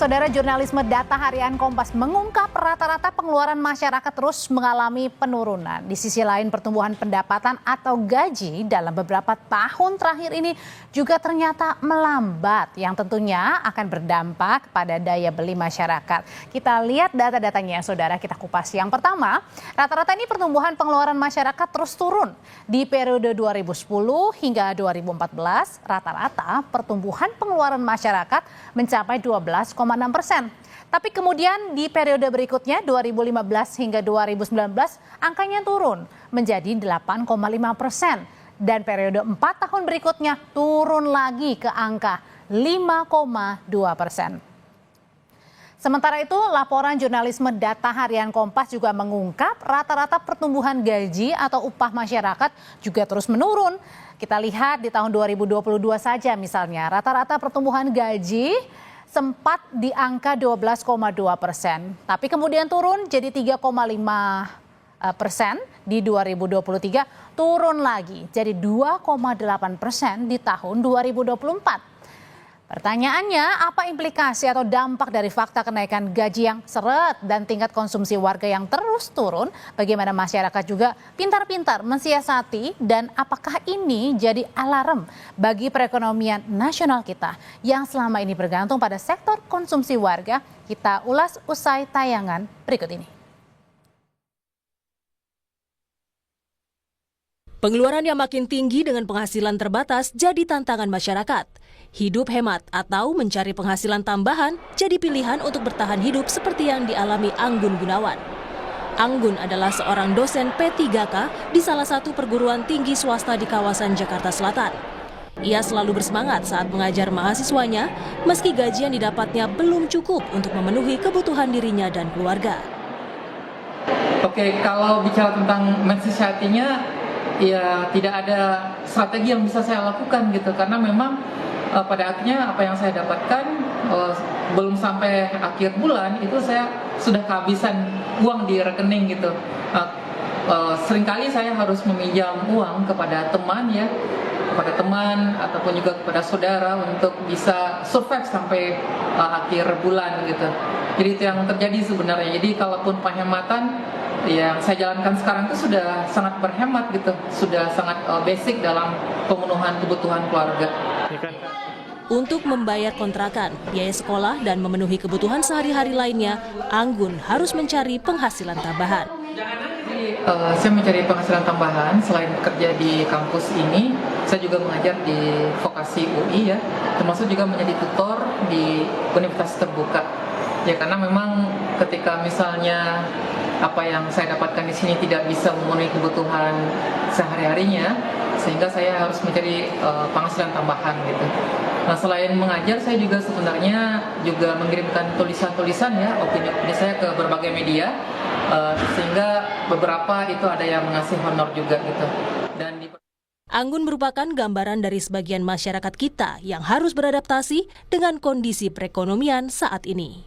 Saudara, jurnalisme data harian Kompas mengungkap rata-rata pengeluaran masyarakat terus mengalami penurunan. Di sisi lain, pertumbuhan pendapatan atau gaji dalam beberapa tahun terakhir ini juga ternyata melambat, yang tentunya akan berdampak pada daya beli masyarakat. Kita lihat data-datanya, saudara, kita kupas. Yang pertama, rata-rata ini pertumbuhan pengeluaran masyarakat terus turun. Di periode 2010 hingga 2014, rata-rata pertumbuhan pengeluaran masyarakat mencapai 12,6%. Tapi kemudian di periode berikutnya 2015 hingga 2019 angkanya turun menjadi 8,5%. Dan periode 4 tahun berikutnya turun lagi ke angka 5,2%. Sementara itu, laporan jurnalisme data harian Kompas juga mengungkap rata-rata pertumbuhan gaji atau upah masyarakat juga terus menurun. Kita lihat di tahun 2022 saja misalnya, rata-rata pertumbuhan gaji sempat di angka 12,2%, tapi kemudian turun jadi 3,5% di 2023, turun lagi jadi 2,8% di tahun 2024. Pertanyaannya, apa implikasi atau dampak dari fakta kenaikan gaji yang seret dan tingkat konsumsi warga yang terus turun? Bagaimana masyarakat juga pintar-pintar mensiasati, dan apakah ini jadi alarm bagi perekonomian nasional kita yang selama ini bergantung pada sektor konsumsi warga? Kita ulas usai tayangan berikut ini. Pengeluaran yang makin tinggi dengan penghasilan terbatas jadi tantangan masyarakat. Hidup hemat atau mencari penghasilan tambahan jadi pilihan untuk bertahan hidup seperti yang dialami Anggun Gunawan. Anggun adalah seorang dosen P3K di salah satu perguruan tinggi swasta di kawasan Jakarta Selatan. Ia selalu bersemangat saat mengajar mahasiswanya, meski gaji yang didapatnya belum cukup untuk memenuhi kebutuhan dirinya dan keluarga. Oke, kalau bicara tentang mensiasatinya, ya tidak ada strategi yang bisa saya lakukan gitu, karena memang pada akhirnya apa yang saya dapatkan belum sampai akhir bulan itu saya sudah kehabisan uang di rekening gitu. Seringkali saya harus meminjam uang kepada teman ataupun juga kepada saudara untuk bisa survive sampai akhir bulan gitu. Jadi itu yang terjadi sebenarnya. Jadi kalaupun penghematan yang saya jalankan sekarang itu sudah sangat berhemat gitu, sudah sangat basic dalam pemenuhan kebutuhan keluarga. Untuk membayar kontrakan, biaya sekolah, dan memenuhi kebutuhan sehari-hari lainnya, Anggun harus mencari penghasilan tambahan. Saya mencari penghasilan tambahan selain bekerja di kampus ini, saya juga mengajar di vokasi UI ya, termasuk juga menjadi tutor di universitas terbuka. Ya karena memang ketika misalnya apa yang saya dapatkan di sini tidak bisa memenuhi kebutuhan sehari-harinya, sehingga saya harus mencari penghasilan tambahan gitu. Nah, selain mengajar, saya juga sebenarnya juga mengirimkan tulisan-tulisan ya, opini-opini saya ke berbagai media, sehingga beberapa itu ada yang mengasih honor juga gitu. Anggun merupakan gambaran dari sebagian masyarakat kita yang harus beradaptasi dengan kondisi perekonomian saat ini.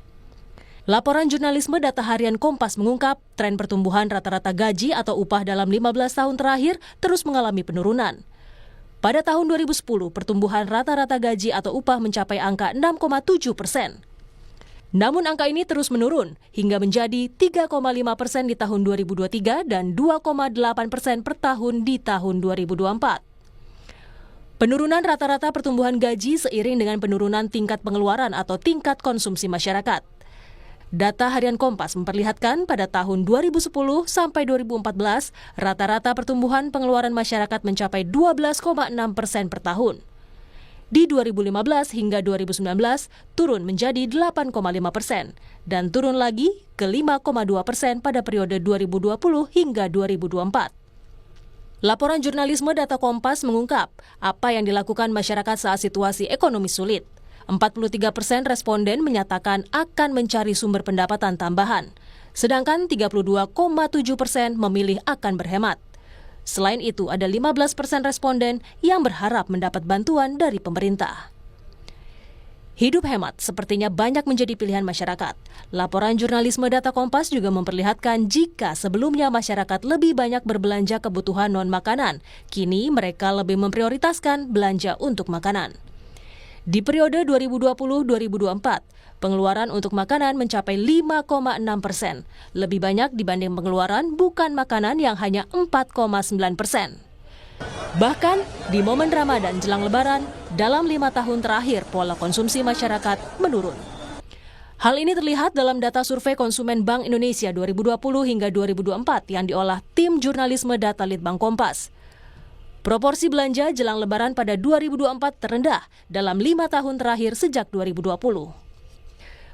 Laporan jurnalisme data harian Kompas mengungkap tren pertumbuhan rata-rata gaji atau upah dalam 15 tahun terakhir terus mengalami penurunan. Pada tahun 2010, pertumbuhan rata-rata gaji atau upah mencapai angka 6,7%. Namun angka ini terus menurun hingga menjadi 3,5% di tahun 2023 dan 2,8% per tahun di tahun 2024. Penurunan rata-rata pertumbuhan gaji seiring dengan penurunan tingkat pengeluaran atau tingkat konsumsi masyarakat. Data harian Kompas memperlihatkan pada tahun 2010 sampai 2014, rata-rata pertumbuhan pengeluaran masyarakat mencapai 12,6% per tahun. Di 2015 hingga 2019 turun menjadi 8,5% dan turun lagi ke 5,2% pada periode 2020 hingga 2024. Laporan jurnalisme data Kompas mengungkap apa yang dilakukan masyarakat saat situasi ekonomi sulit. 43% responden menyatakan akan mencari sumber pendapatan tambahan, sedangkan 32,7% memilih akan berhemat. Selain itu, ada 15% responden yang berharap mendapat bantuan dari pemerintah. Hidup hemat sepertinya banyak menjadi pilihan masyarakat. Laporan jurnalisme data Kompas juga memperlihatkan jika sebelumnya masyarakat lebih banyak berbelanja kebutuhan non-makanan, kini mereka lebih memprioritaskan belanja untuk makanan. Di periode 2020-2024, Pengeluaran untuk makanan mencapai 5,6%, lebih banyak dibanding pengeluaran bukan makanan yang hanya 4,9%. Bahkan di momen Ramadan jelang Lebaran, dalam 5 tahun terakhir pola konsumsi masyarakat menurun. Hal ini terlihat dalam data survei konsumen Bank Indonesia 2020 hingga 2024 yang diolah tim jurnalisme data Litbang Kompas. Proporsi belanja jelang Lebaran pada 2024 terendah dalam 5 tahun terakhir sejak 2020.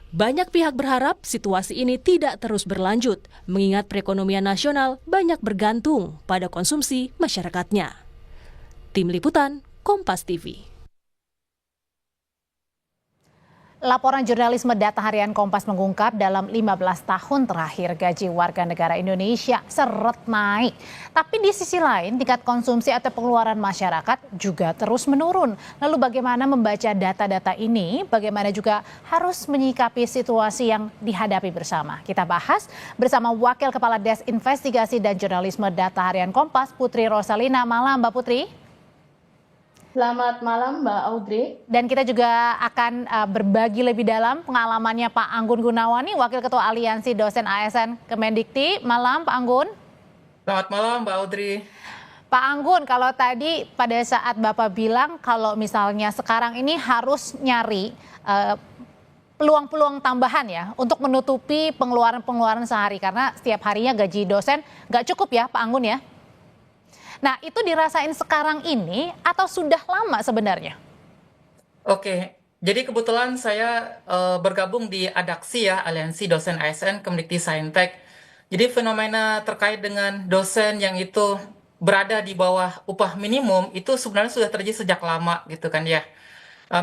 Banyak pihak berharap situasi ini tidak terus berlanjut, mengingat perekonomian nasional banyak bergantung pada konsumsi masyarakatnya. Tim Liputan, Kompas TV. Laporan jurnalisme data harian Kompas mengungkap dalam 15 tahun terakhir gaji warga negara Indonesia seret naik. Tapi di sisi lain tingkat konsumsi atau pengeluaran masyarakat juga terus menurun. Lalu bagaimana membaca data-data ini? Bagaimana juga harus menyikapi situasi yang dihadapi bersama? Kita bahas bersama Wakil Kepala Des Investigasi dan Jurnalisme Data Harian Kompas, Putri Rosalina. Malam Mbak Putri. Selamat malam Mbak Audrey. Dan kita juga akan berbagi lebih dalam pengalamannya Pak Anggun Gunawani, Wakil Ketua Aliansi Dosen ASN Kemendikti. Malam Pak Anggun. Selamat malam Mbak Audrey. Pak Anggun, kalau tadi pada saat Bapak bilang kalau misalnya sekarang ini harus nyari peluang-peluang tambahan ya untuk menutupi pengeluaran-pengeluaran sehari karena setiap harinya gaji dosen nggak cukup ya Pak Anggun ya. Nah, itu dirasain sekarang ini atau sudah lama sebenarnya? Oke, jadi kebetulan saya bergabung di ADAKSI ya, Aliansi Dosen ASN Kemdikti Saintek. Jadi fenomena terkait dengan dosen yang itu berada di bawah upah minimum itu sebenarnya sudah terjadi sejak lama gitu kan ya.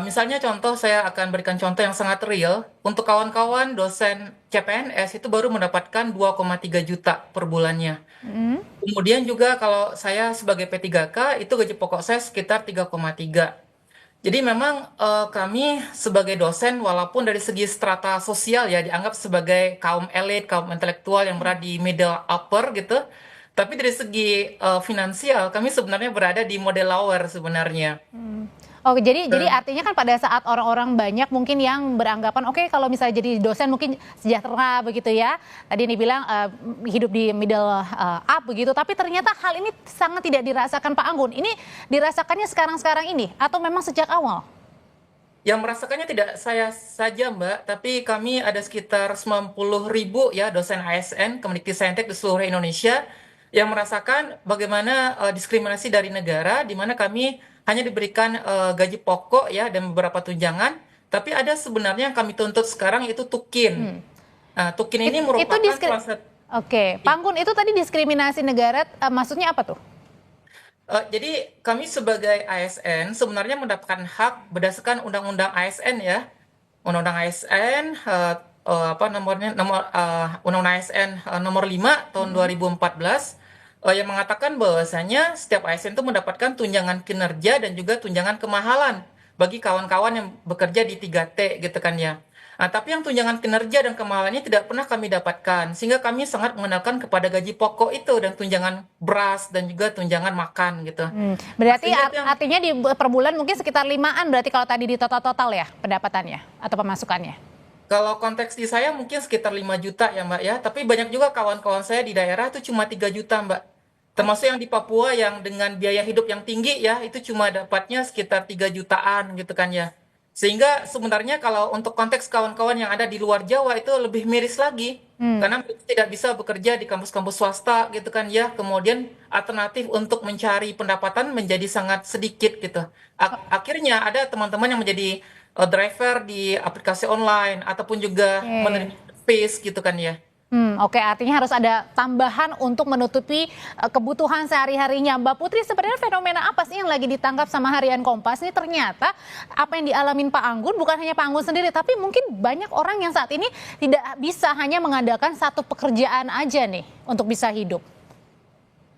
Misalnya contoh, saya akan berikan contoh yang sangat real. Untuk kawan-kawan dosen CPNS itu baru mendapatkan 2,3 juta per bulannya. Kemudian juga kalau saya sebagai P3K itu gaji pokok saya sekitar 3,3. Jadi memang kami sebagai dosen walaupun dari segi strata sosial ya dianggap sebagai kaum elit, kaum intelektual yang berada di middle upper gitu. Tapi dari segi finansial kami sebenarnya berada di model lower sebenarnya. Oke, jadi artinya kan pada saat orang-orang banyak mungkin yang beranggapan oke, kalau misalnya jadi dosen mungkin sejahtera begitu ya. Tadi ini bilang hidup di middle up begitu, tapi ternyata hal ini sangat tidak dirasakan Pak Anggun. Ini dirasakannya sekarang-sekarang ini atau memang sejak awal? Yang merasakannya tidak saya saja Mbak, tapi kami ada sekitar 90.000 ya dosen ASN Kemdikti Saintek di seluruh Indonesia yang merasakan bagaimana diskriminasi dari negara di mana kami hanya diberikan gaji pokok ya dan beberapa tunjangan, tapi ada sebenarnya yang kami tuntut sekarang yaitu tukin. Tukin ini merupakan salah satu. Oke, Pak Anggun, itu tadi diskriminasi negara maksudnya apa tuh? Jadi kami sebagai ASN sebenarnya mendapatkan hak berdasarkan Undang-Undang ASN ya, Undang-Undang ASN Undang-Undang ASN nomor 5 tahun 2014. Yang mengatakan bahwasanya setiap ASN itu mendapatkan tunjangan kinerja dan juga tunjangan kemahalan bagi kawan-kawan yang bekerja di 3T gitu kan ya. Nah, tapi yang tunjangan kinerja dan kemahalannya tidak pernah kami dapatkan, sehingga kami sangat mengandalkan kepada gaji pokok itu dan tunjangan beras dan juga tunjangan makan gitu. Berarti artinya di per bulan mungkin sekitar 5-an berarti kalau tadi di total ya pendapatannya atau pemasukannya? Kalau konteks di saya mungkin sekitar 5 juta ya Mbak ya, tapi banyak juga kawan-kawan saya di daerah itu cuma 3 juta Mbak. Termasuk yang di Papua yang dengan biaya hidup yang tinggi ya, itu cuma dapatnya sekitar 3 jutaan gitu kan ya. Sehingga sebenarnya kalau untuk konteks kawan-kawan yang ada di luar Jawa itu lebih miris lagi. Karena mereka tidak bisa bekerja di kampus-kampus swasta gitu kan ya. Kemudian alternatif untuk mencari pendapatan menjadi sangat sedikit gitu. Akhirnya ada teman-teman yang menjadi driver di aplikasi online ataupun juga menerima service gitu kan ya. Oke, artinya harus ada tambahan untuk menutupi kebutuhan sehari-harinya. Mbak Putri, sebenarnya fenomena apa sih yang lagi ditangkap sama Harian Kompas ini? Ternyata apa yang dialamin Pak Anggun bukan hanya Pak Anggun sendiri, tapi mungkin banyak orang yang saat ini tidak bisa hanya mengandalkan satu pekerjaan aja nih untuk bisa hidup.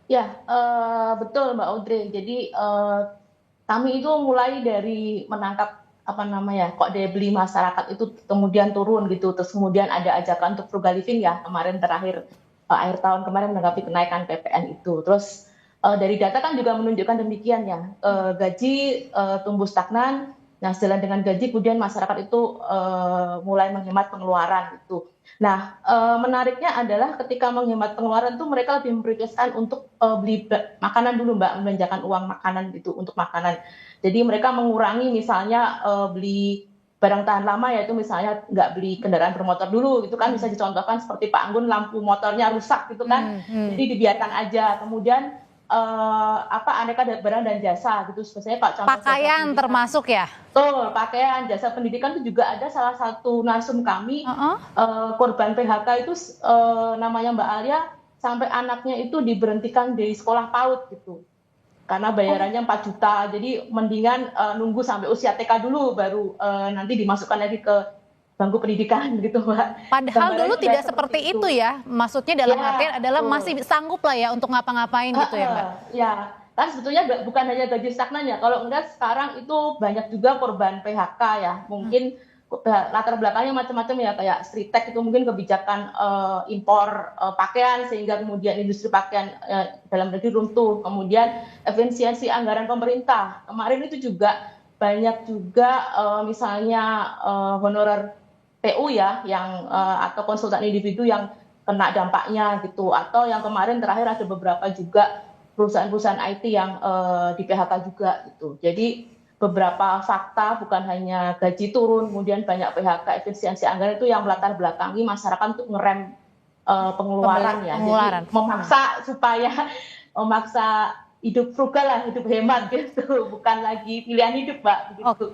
Ya, betul Mbak Audrey. Jadi kami itu mulai dari menangkap kok daya beli masyarakat itu kemudian turun gitu, terus kemudian ada ajakan untuk frugal living ya kemarin terakhir akhir tahun kemarin menanggapi kenaikan PPN itu. Terus dari data kan juga menunjukkan demikian ya, gaji tumbuh stagnan, Nah, sejalan dengan gaji, kemudian masyarakat itu mulai menghemat pengeluaran itu. Nah, menariknya adalah ketika menghemat pengeluaran itu mereka lebih memprioritaskan untuk beli makanan dulu, Mbak, membelanjakan uang makanan gitu untuk makanan. Jadi mereka mengurangi misalnya beli barang tahan lama, yaitu misalnya nggak beli kendaraan bermotor dulu gitu kan, bisa dicontohkan seperti Pak Anggun lampu motornya rusak gitu kan, jadi dibiarkan aja. Kemudian aneka barang dan jasa gitu, biasanya Pak contoh jasa Pakaian pendidikan. termasuk ya? Betul, pakaian, jasa pendidikan itu juga ada salah satu narsum kami korban PHK itu namanya Mbak Alia, sampai anaknya itu diberhentikan dari sekolah PAUD gitu. Karena bayarannya 4 juta, jadi mendingan nunggu sampai usia TK dulu baru nanti dimasukkan lagi ke bangku pendidikan gitu, Mbak. Padahal dulu Gambarannya tidak kayak seperti itu ya, maksudnya dalam Ya, artian adalah betul. masih sanggup lah ya untuk ngapa-ngapain gitu ya Mbak? Ya, kan sebetulnya bukan hanya gaji stagnan ya. Kalau enggak sekarang itu banyak juga korban PHK ya. Mungkin latar belakangnya macam-macam ya, kayak Stritek itu mungkin kebijakan impor pakaian sehingga kemudian industri pakaian dalam negeri runtuh. Kemudian efisiensi anggaran pemerintah. Kemarin itu juga banyak juga misalnya honorer PU ya, yang atau konsultan individu yang kena dampaknya gitu. Atau yang kemarin terakhir ada beberapa juga perusahaan-perusahaan IT yang di PHK juga gitu. Jadi beberapa fakta, bukan hanya gaji turun, kemudian banyak PHK, efisiensi anggaran itu yang melatar belakangi masyarakat untuk ngerem pengeluaran ya. Pengeluaran. Jadi memaksa hidup frugal lah, hidup hemat gitu, bukan lagi pilihan hidup, Mbak. Begitu.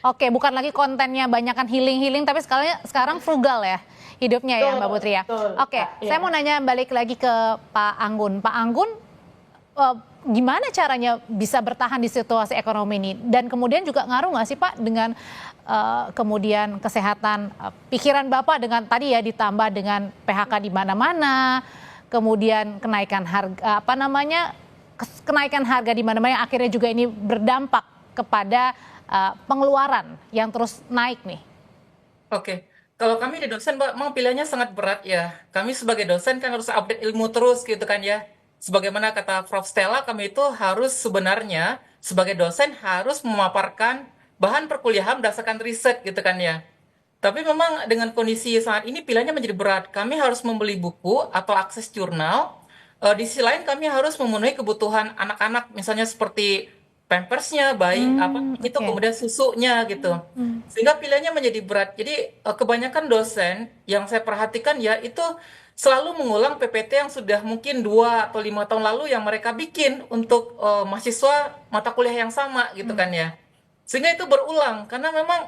Oke, bukan lagi kontennya banyakan healing-healing, tapi sekarang frugal ya hidupnya ya Mbak Putri ya. Betul, Oke, Kak, saya ya. mau nanya balik lagi ke Pak Anggun. Pak Anggun, gimana caranya bisa bertahan di situasi ekonomi ini? Dan kemudian juga ngaruh nggak sih Pak dengan kemudian kesehatan pikiran Bapak dengan tadi ya ditambah dengan PHK di mana-mana, kemudian kenaikan harga kenaikan harga di mana-mana yang akhirnya juga ini berdampak kepada pengeluaran yang terus naik nih. Oke, kalau kami di dosen, Mbak, memang pilihannya sangat berat ya. Kami sebagai dosen kan harus update ilmu terus gitu kan ya. Sebagaimana kata Prof. Stella, kami itu harus sebenarnya sebagai dosen harus memaparkan bahan perkuliahan berdasarkan riset gitu kan ya. Tapi memang dengan kondisi saat ini pilihannya menjadi berat. Kami harus membeli buku atau akses jurnal. Di sisi lain kami harus memenuhi kebutuhan anak-anak, misalnya seperti pampersnya, bayi itu Oke. kemudian susunya gitu. Sehingga pilihannya menjadi berat. Jadi kebanyakan dosen yang saya perhatikan ya itu selalu mengulang PPT yang sudah mungkin 2 atau 5 tahun lalu yang mereka bikin untuk mahasiswa mata kuliah yang sama gitu kan ya. Sehingga itu berulang karena memang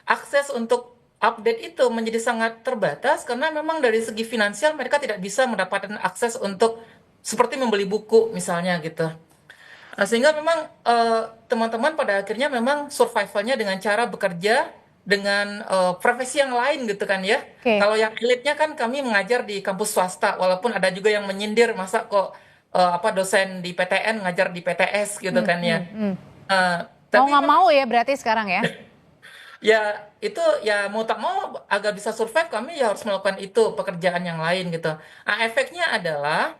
akses untuk update itu menjadi sangat terbatas karena memang dari segi finansial mereka tidak bisa mendapatkan akses untuk seperti membeli buku misalnya gitu. Nah, sehingga memang teman-teman pada akhirnya memang survivalnya dengan cara bekerja dengan profesi yang lain gitu kan ya. Oke. Kalau yang elitnya kan kami mengajar di kampus swasta, walaupun ada juga yang menyindir masa kok dosen di PTN ngajar di PTS gitu kan ya. Mau Tapi nggak mau ya berarti sekarang ya? ya itu ya mau tak mau agar bisa survive kami ya harus melakukan itu pekerjaan yang lain gitu. Nah, efeknya adalah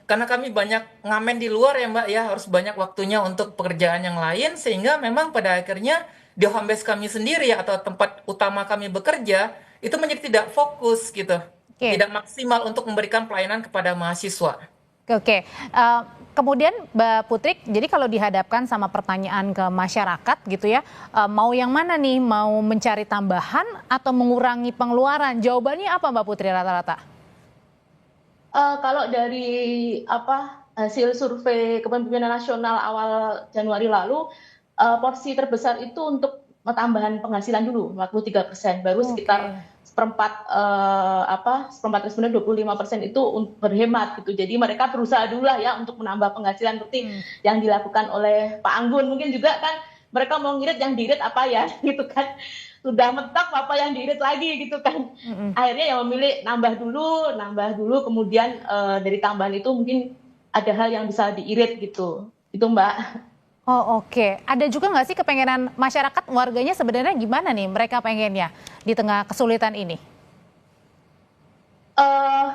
karena kami banyak ngamen di luar ya Mbak ya, harus banyak waktunya untuk pekerjaan yang lain sehingga memang pada akhirnya di home base kami sendiri atau tempat utama kami bekerja itu menjadi tidak fokus gitu. Oke. Tidak maksimal untuk memberikan pelayanan kepada mahasiswa. Oke, kemudian Mbak Putri, jadi kalau dihadapkan sama pertanyaan ke masyarakat gitu ya, mau yang mana nih, mau mencari tambahan atau mengurangi pengeluaran? Jawabannya apa Mbak Putri rata-rata? Kalau dari hasil survei Kepemimpinan Nasional awal Januari lalu, porsi terbesar itu untuk tambahan penghasilan dulu 43%, baru sekitar seperempat sebenarnya 25% itu berhemat gitu. Jadi mereka berusaha dulu lah ya untuk menambah penghasilan seperti yang dilakukan oleh Pak Anggun. Mungkin juga kan mereka mau ngirit, yang diirit apa ya gitu kan. Sudah mentok apa yang diirit lagi gitu kan. Akhirnya yang memilih nambah dulu, kemudian dari tambahan itu mungkin ada hal yang bisa diirit gitu. Itu Mbak. Oh oke, ada juga nggak sih kepengenan masyarakat warganya sebenarnya gimana nih mereka pengennya di tengah kesulitan ini?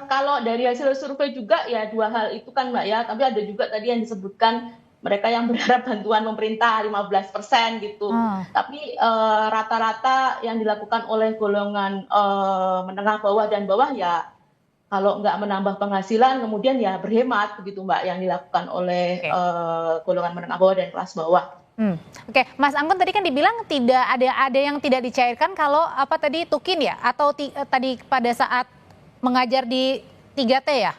Kalau dari hasil survei juga ya dua hal itu kan Mbak ya, tapi ada juga tadi yang disebutkan mereka yang berharap bantuan pemerintah 15% gitu. Tapi rata-rata yang dilakukan oleh golongan menengah bawah dan bawah ya kalau nggak menambah penghasilan kemudian ya berhemat begitu Mbak yang dilakukan oleh golongan menengah bawah dan kelas bawah. Oke, Mas Anggun tadi kan dibilang tidak ada yang tidak dicairkan kalau apa tadi tukin ya atau tadi pada saat mengajar di 3T ya?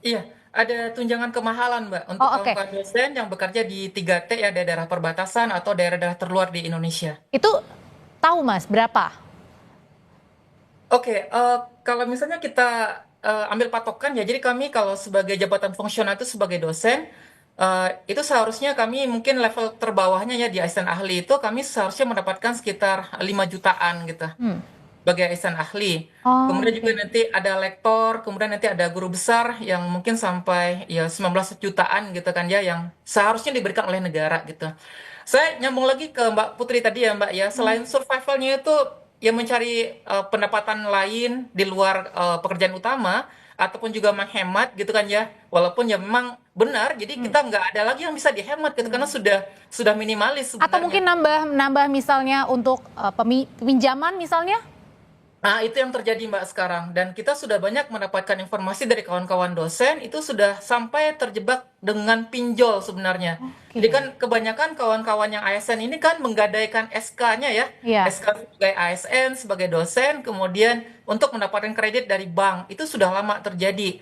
Iya, ada tunjangan kemahalan Mbak untuk kawan-kawan dosen yang bekerja di 3T ya, daerah perbatasan atau daerah-daerah terluar di Indonesia. Itu tahu Mas berapa? Oke, kalau misalnya kita ambil patokan ya, jadi kami kalau sebagai jabatan fungsional itu sebagai dosen, itu seharusnya kami mungkin level terbawahnya ya di asisten ahli itu kami seharusnya mendapatkan sekitar 5 jutaan gitu sebagai asisten ahli. Kemudian juga nanti ada lektor, kemudian nanti ada guru besar yang mungkin sampai ya 19 jutaan gitu kan ya yang seharusnya diberikan oleh negara gitu. Saya nyambung lagi ke Mbak Putri tadi ya Mbak ya, selain survivalnya itu ya mencari pendapatan lain di luar pekerjaan utama ataupun juga menghemat gitu kan ya, walaupun ya memang benar jadi kita nggak ada lagi yang bisa dihemat gitu karena sudah minimalis sebenarnya. Atau mungkin nambah misalnya untuk pinjaman misalnya? Nah, itu yang terjadi Mbak sekarang. Dan kita sudah banyak mendapatkan informasi dari kawan-kawan dosen, itu sudah sampai terjebak dengan pinjol sebenarnya. Jadi kan kebanyakan kawan-kawan yang ASN ini kan menggadaikan SK-nya ya. SK sebagai ASN, sebagai dosen, kemudian untuk mendapatkan kredit dari bank. Itu sudah lama terjadi.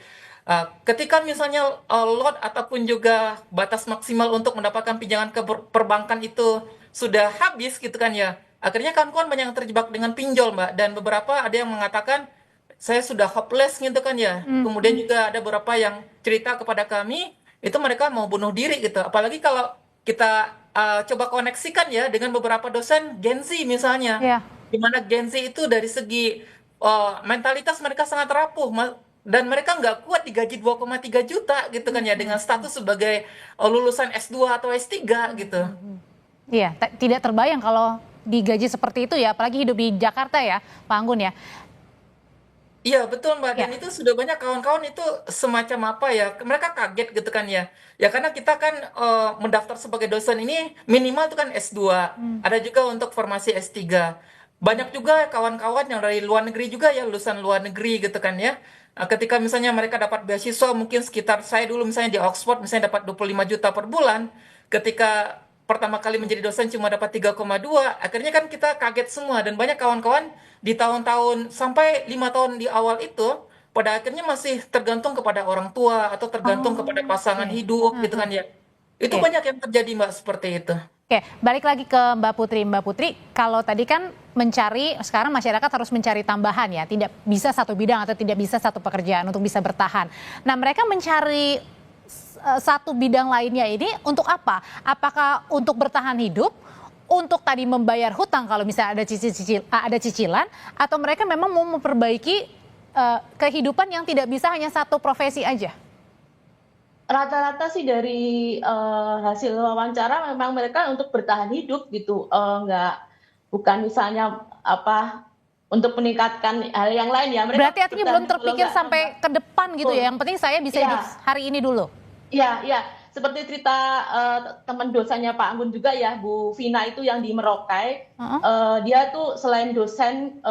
Ketika misalnya lot ataupun juga batas maksimal untuk mendapatkan pinjaman ke perbankan itu sudah habis gitu kan ya. Akhirnya kawan-kawan banyak yang terjebak dengan pinjol Mbak, dan beberapa ada yang mengatakan saya sudah hopeless gitu kan ya. Kemudian juga ada beberapa yang cerita kepada kami itu mereka mau bunuh diri gitu. Apalagi kalau kita coba koneksikan ya dengan beberapa dosen Gen Z misalnya, di mana Gen Z itu dari segi mentalitas mereka sangat rapuh dan mereka nggak kuat digaji 2,3 juta gitu kan ya dengan status sebagai lulusan S2 atau S3 gitu. Iya, tidak terbayang kalau digaji seperti itu ya, apalagi hidup di Jakarta ya, Pak Anggun ya. Iya betul Mbak, dan itu sudah banyak kawan-kawan itu semacam apa ya, mereka kaget gitu kan ya. Ya karena kita kan mendaftar sebagai dosen ini minimal itu kan S2, ada juga untuk formasi S3. Banyak juga kawan-kawan yang dari luar negeri juga ya, lulusan luar negeri gitu kan ya. Ketika misalnya mereka dapat beasiswa mungkin sekitar saya dulu misalnya di Oxford misalnya dapat 25 juta per bulan, ketika pertama kali menjadi dosen cuma dapat 3,2, akhirnya kan kita kaget semua dan banyak kawan-kawan di tahun-tahun sampai 5 tahun di awal itu pada akhirnya masih tergantung kepada orang tua atau tergantung kepada pasangan hidup gitu kan ya. Itu banyak yang terjadi Mbak seperti itu. Oke, balik lagi ke Mbak Putri. Mbak Putri, kalau tadi kan sekarang masyarakat harus mencari tambahan ya, tidak bisa satu bidang atau tidak bisa satu pekerjaan untuk bisa bertahan. Nah, mereka mencari satu bidang lainnya ini untuk apa? Apakah untuk bertahan hidup, untuk tadi membayar hutang kalau misalnya ada cicilan, atau mereka memang mau memperbaiki kehidupan yang tidak bisa hanya satu profesi aja? Rata-rata sih dari hasil wawancara memang mereka untuk bertahan hidup gitu, bukan misalnya apa untuk meningkatkan hal yang lain ya. Mereka berarti artinya belum terpikir sampai ke depan gitu ya. Yang penting saya bisa hidup hari ini dulu. Iya, seperti cerita teman dosennya Pak Anggun juga ya, Bu Vina itu yang di Merauke. Dia tuh selain dosen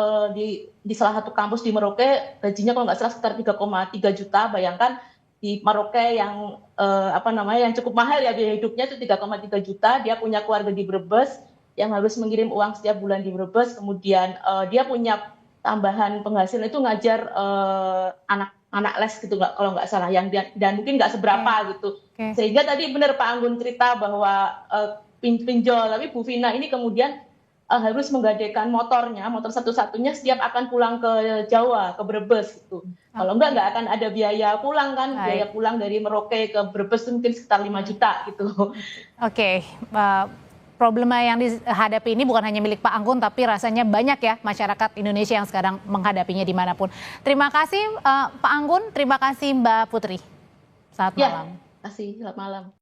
di salah satu kampus di Merauke, gajinya kalau nggak salah sekitar 3,3 juta. Bayangkan di Merauke yang yang cukup mahal ya biaya hidupnya itu 3,3 juta. Dia punya keluarga di Brebes yang harus mengirim uang setiap bulan di Brebes. Kemudian dia punya tambahan penghasilan itu ngajar anak les gitu kalau nggak salah dan mungkin nggak seberapa gitu. Sehingga tadi benar Pak Anggun cerita bahwa pinjol, tapi Bu Vina ini kemudian harus menggadaikan motor satu-satunya setiap akan pulang ke Jawa, ke Brebes gitu. Kalau nggak akan ada biaya pulang kan, biaya pulang dari Merauke ke Brebes mungkin sekitar 5 juta gitu. Oke. Problema yang dihadapi ini bukan hanya milik Pak Anggun, tapi rasanya banyak ya masyarakat Indonesia yang sekarang menghadapinya dimanapun. Terima kasih Pak Anggun, terima kasih Mbak Putri. Selamat malam. Terima kasih, selamat malam.